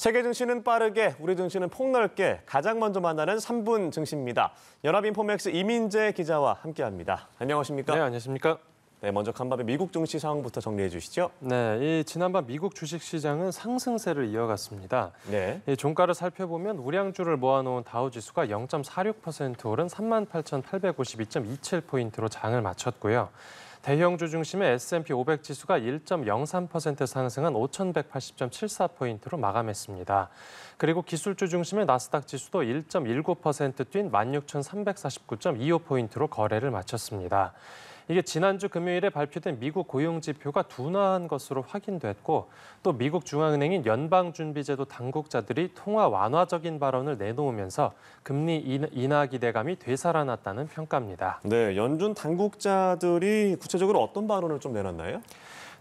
세계 증시는 빠르게, 우리 증시는 폭넓게 가장 먼저 만나는 3분 증시입니다. 연합인포맥스 이민재 기자와 함께합니다. 안녕하십니까? 네, 안녕하십니까? 네, 먼저 간밤에 미국 증시 상황부터 정리해 주시죠. 네, 지난밤 미국 주식시장은 상승세를 이어갔습니다. 네. 종가를 살펴보면 우량주를 모아놓은 다우지수가 0.46% 오른 38,852.27포인트로 장을 마쳤고요. 대형주 중심의 S&P 500 지수가 1.03% 상승한 5,180.74포인트로 마감했습니다. 그리고 기술주 중심의 나스닥 지수도 1.19% 뛴 16,349.25포인트로 거래를 마쳤습니다. 이게 지난주 금요일에 발표된 미국 고용지표가 둔화한 것으로 확인됐고 또 미국 중앙은행인 연방준비제도 당국자들이 통화 완화적인 발언을 내놓으면서 금리 인하 기대감이 되살아났다는 평가입니다. 네, 연준 당국자들이 구체적으로 어떤 발언을 좀 내놨나요?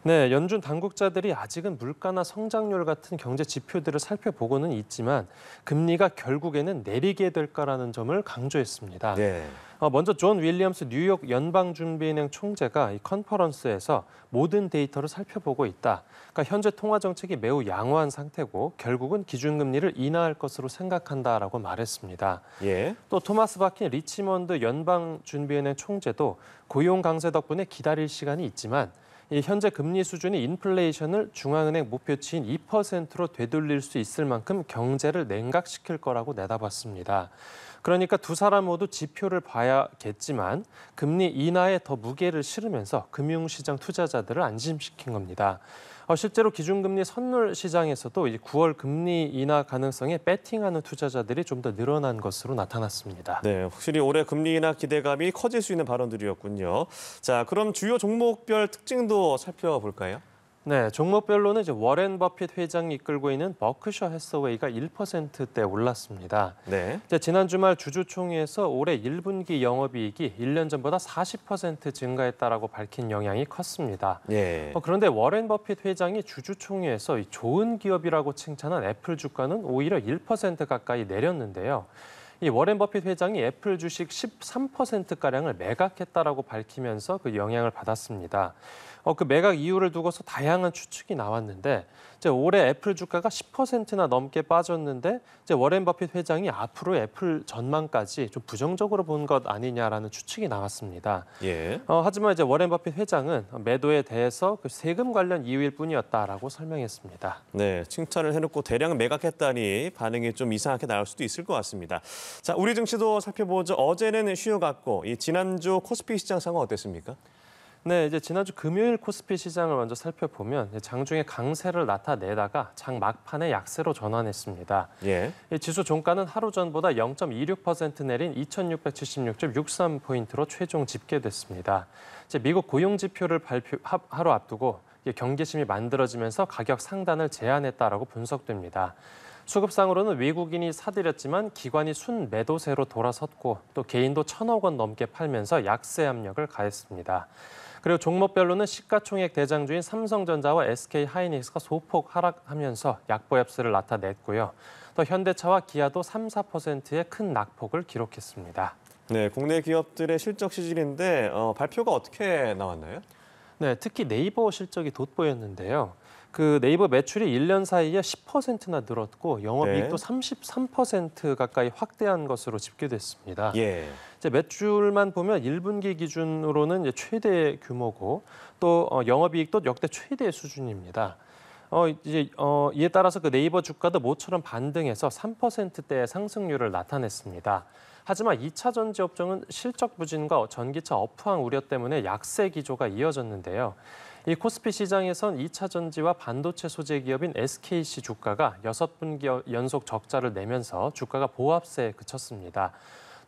네, 연준 당국자들이 아직은 물가나 성장률 같은 경제 지표들을 살펴보고는 있지만 금리가 결국에는 내리게 될 거라는 점을 강조했습니다. 네. 먼저 존 윌리엄스 뉴욕 연방준비은행 총재가 이 컨퍼런스에서 모든 데이터를 살펴보고 있다. 그러니까 현재 통화 정책이 매우 양호한 상태고 결국은 기준금리를 인하할 것으로 생각한다라고 말했습니다. 예. 또 토마스 바킨 리치먼드 연방준비은행 총재도 고용 강세 덕분에 기다릴 시간이 있지만 현재 금리 수준이 인플레이션을 중앙은행 목표치인 2%로 되돌릴 수 있을 만큼 경제를 냉각시킬 거라고 내다봤습니다. 그러니까 두 사람 모두 지표를 봐야겠지만 금리 인하에 더 무게를 실으면서 금융시장 투자자들을 안심시킨 겁니다. 실제로 기준금리 선물 시장에서도 9월 금리 인하 가능성에 배팅하는 투자자들이 좀 더 늘어난 것으로 나타났습니다. 네, 확실히 올해 금리 인하 기대감이 커질 수 있는 발언들이었군요. 자, 그럼 주요 종목별 특징도 살펴볼까요? 네, 종목별로는 워렌 버핏 회장이 이끌고 있는 버크셔 해서웨이가 1%대 올랐습니다. 네. 지난 주말 주주총회에서 올해 1분기 영업이익이 1년 전보다 40% 증가했다라고 밝힌 영향이 컸습니다. 예. 그런데 워렌 버핏 회장이 주주총회에서 좋은 기업이라고 칭찬한 애플 주가는 오히려 1% 가까이 내렸는데요. 이 워렌 버핏 회장이 애플 주식 13%가량을 매각했다라고 밝히면서 그 영향을 받았습니다. 그 매각 이유를 두고서 다양한 추측이 나왔는데 올해 애플 주가가 10%나 넘게 빠졌는데 워렌 버핏 회장이 앞으로 애플 전망까지 좀 부정적으로 본 것 아니냐라는 추측이 나왔습니다. 예. 하지만 워렌 버핏 회장은 매도에 대해서 그 세금 관련 이유일 뿐이었다라고 설명했습니다. 네, 칭찬을 해놓고 대량 매각했다니 반응이 좀 이상하게 나올 수도 있을 것 같습니다. 자, 우리 증시도 살펴보죠. 어제는 쉬어갔고 이 지난주 코스피 시장 상황 어땠습니까? 네, 지난주 금요일 코스피 시장을 먼저 살펴보면 장중에 강세를 나타내다가 장 막판에 약세로 전환했습니다. 예. 지수 종가는 하루 전보다 0.26% 내린 2,676.63포인트로 최종 집계됐습니다. 미국 고용 지표를 하루 앞두고 경계심이 만들어지면서 가격 상단을 제한했다라고 분석됩니다. 수급상으로는 외국인이 사들였지만 기관이 순매도세로 돌아섰고 또 개인도 1,000억 원 넘게 팔면서 약세 압력을 가했습니다. 그리고 종목별로는 시가총액 대장주인 삼성전자와 SK하이닉스가 소폭 하락하면서 약보합세를 나타냈고요. 또 현대차와 기아도 3, 4%의 큰 낙폭을 기록했습니다. 네, 국내 기업들의 실적 시즌인데 발표가 어떻게 나왔나요? 네, 특히 네이버 실적이 돋보였는데요. 그 네이버 매출이 1년 사이에 10%나 늘었고 영업이익도 네. 33% 가까이 확대한 것으로 집계됐습니다. 예. 매출만 보면 1분기 기준으로는 최대 규모고 또 영업이익도 역대 최대 수준입니다. 이에 따라서 그 네이버 주가도 모처럼 반등해서 3%대의 상승률을 나타냈습니다. 하지만 2차 전지 업종은 실적 부진과 전기차 업황 우려 때문에 약세 기조가 이어졌는데요. 이 코스피 시장에선 2차 전지와 반도체 소재 기업인 SKC 주가가 6분기 연속 적자를 내면서 주가가 보합세에 그쳤습니다.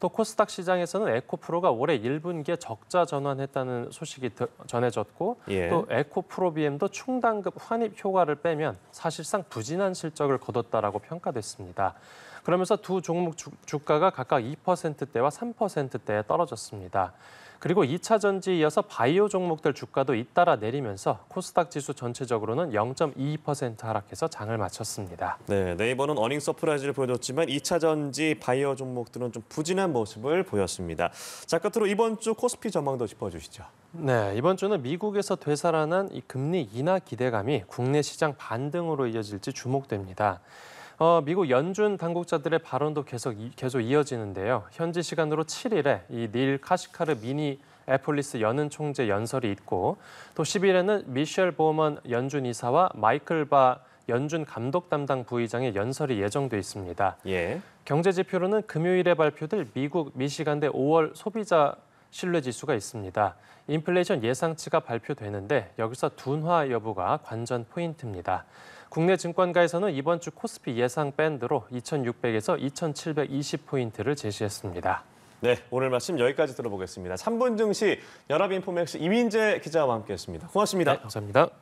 또 코스닥 시장에서는 에코프로가 올해 1분기에 적자 전환했다는 소식이 전해졌고 예. 또 에코프로비엠도 충당급 환입 효과를 빼면 사실상 부진한 실적을 거뒀다라고 평가됐습니다. 그러면서 두 종목 주가가 각각 2%대와 3%대에 떨어졌습니다. 그리고 2차 전지에 이어서 바이오 종목들 주가도 잇따라 내리면서 코스닥 지수 전체적으로는 0.22% 하락해서 장을 마쳤습니다. 네, 네이버는 어닝 서프라이즈를 보여줬지만 2차 전지 바이오 종목들은 좀 부진한 모습을 보였습니다. 자, 끝으로 이번 주 코스피 전망도 짚어주시죠. 네, 이번 주는 미국에서 되살아난 이 금리 인하 기대감이 국내 시장 반등으로 이어질지 주목됩니다. 미국 연준 당국자들의 발언도 계속 이어지는데요. 현지 시간으로 7일에 이 닐 카시카르 미니애폴리스 연은 총재 연설이 있고 또 10일에는 미셸 보먼 연준 이사와 마이클 바 연준 감독 담당 부의장의 연설이 예정돼 있습니다. 예. 경제 지표로는 금요일에 발표될 미국 미시간대 5월 소비자 신뢰 지수가 있습니다. 인플레이션 예상치가 발표되는데 여기서 둔화 여부가 관전 포인트입니다. 국내 증권가에서는 이번 주 코스피 예상 밴드로 2,600에서 2,720포인트를 제시했습니다. 네, 오늘 말씀 여기까지 들어보겠습니다. 3분 증시 연합인포맥스 이민재 기자와 함께했습니다. 고맙습니다. 네, 감사합니다.